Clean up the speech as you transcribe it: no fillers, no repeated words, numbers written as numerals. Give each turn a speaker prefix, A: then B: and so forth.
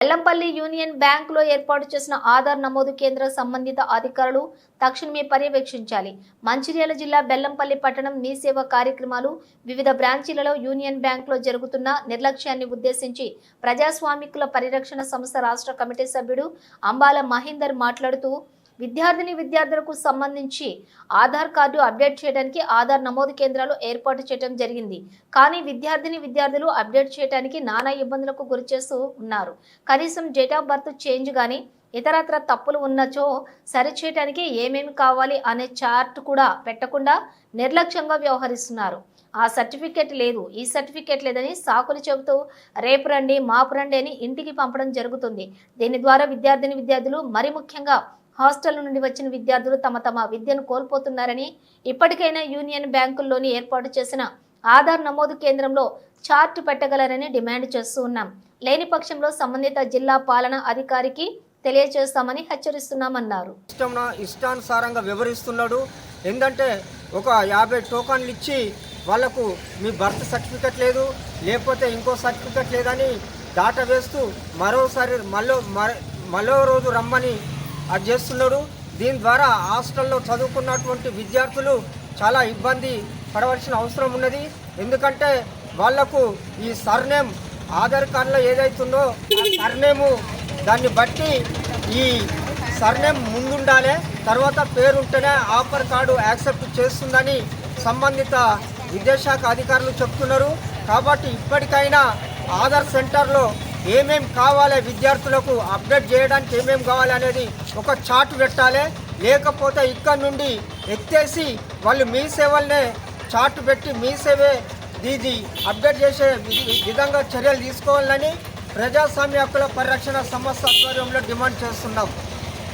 A: Bellampalli union బ్యాంకులో ఏర్పాటు చేసిన ఆధార్ నమోదు కేంద్ర సంబంధిత అధికారులు తక్షణమే పర్యవేక్షించాలి. మంచిర్యాల జిల్లా బెల్లంపల్లి పట్టణం మీ సేవ కార్యక్రమాలు వివిధ బ్రాంచీలలో యూనియన్ బ్యాంకులో జరుగుతున్న నిర్లక్ష్యాన్ని ఉద్దేశించి ప్రజాస్వామికుల పరిరక్షణ సంస్థ రాష్ట్ర కమిటీ సభ్యుడు అంబాల మహేందర్ మాట్లాడుతూ విద్యార్థులకు సంబంధించి ఆధార్ కార్డు అప్డేట్ చేయడానికి ఆధార్ నమోదు కేంద్రాలు ఏర్పాటు చేయడం జరిగింది. కానీ విద్యార్థులు అప్డేట్ చేయడానికి నానా ఇబ్బందులకు గురిచేస్తూ ఉన్నారు. కనీసం డేట్ ఆఫ్ బర్త్ చేంజ్ కానీ ఇతరత్ర తప్పులు ఉన్నచో సరిచేయడానికి ఏమేమి కావాలి అనే చార్ట్ కూడా పెట్టకుండా నిర్లక్ష్యంగా వ్యవహరిస్తున్నారు. ఆ సర్టిఫికేట్ లేదు, ఈ సర్టిఫికేట్ లేదని సాకులు చెబుతూ రేపు రండి మాపు రండి అని ఇంటికి పంపడం జరుగుతుంది. దీని ద్వారా విద్యార్థులు మరి ముఖ్యంగా హాస్టల్ నుండి వచ్చిన విద్యార్థులు తమ విద్యను కోల్పోతున్నారని, ఇప్పటికైనా యూనియన్ బ్యాంకుల్లోని ఏర్పాటు చేసిన ఆధార్ నమోదు కేంద్రంలో చార్ట్ పెట్టగలరని డిమాండ్ చేస్తూ ఉన్నాం. లేని పక్షంలో సంబంధిత జిల్లా పాలనా అధికారికి తెలియజేస్తామని హెచ్చరిస్తున్నామన్నారు.
B: ఇష్టానుసారంగా వివరిస్తున్నాడు. ఏంటంటే ఒక 50 టోకన్లు ఇచ్చి వాళ్లకు మీ బర్త్ సర్టిఫికెట్ లేదు, లేకపోతే ఇంకో సర్టిఫికెట్ లేదని దాటా వేస్తూ మరోసారి మరో రోజు రమ్మని అది చేస్తున్నాడు. దీని ద్వారా హాస్టల్లో చదువుకున్నటువంటి విద్యార్థులు చాలా ఇబ్బంది పడవలసిన అవసరం ఉన్నది. ఎందుకంటే వాళ్లకు ఈ సర్నేమ్ ఆధార్ కార్డులో ఏదైతుందో ఆ సర్నేము దాన్ని బట్టి ఈ సర్నేమ్ ముందుండాలి, తర్వాత పేరుంటేనే ఆఫర్ కార్డు యాక్సెప్ట్ చేస్తుందని సంబంధిత విద్యాశాఖ అధికారులు చెప్తున్నారు. కాబట్టి ఇప్పటికైనా ఆధార్ సెంటర్లో ఏమేం కావాలి, విద్యార్థులకు అప్డేట్ చేయడానికి ఏమేం కావాలి అనేది ఒక చార్ట్ పెట్టాలి. లేకపోతే ఇక్కడ నుండి ఎత్తేసి వాళ్ళు మీ సేవలనే చార్ట్ పెట్టి మీ సేవే ఇది అప్డేట్ చేసే విధంగా చర్యలు తీసుకోవాలని ప్రజాస్వామ్య హక్కుల పరిరక్షణ సంస్థ ఆధ్వర్యంలో డిమాండ్ చేస్తున్నాం.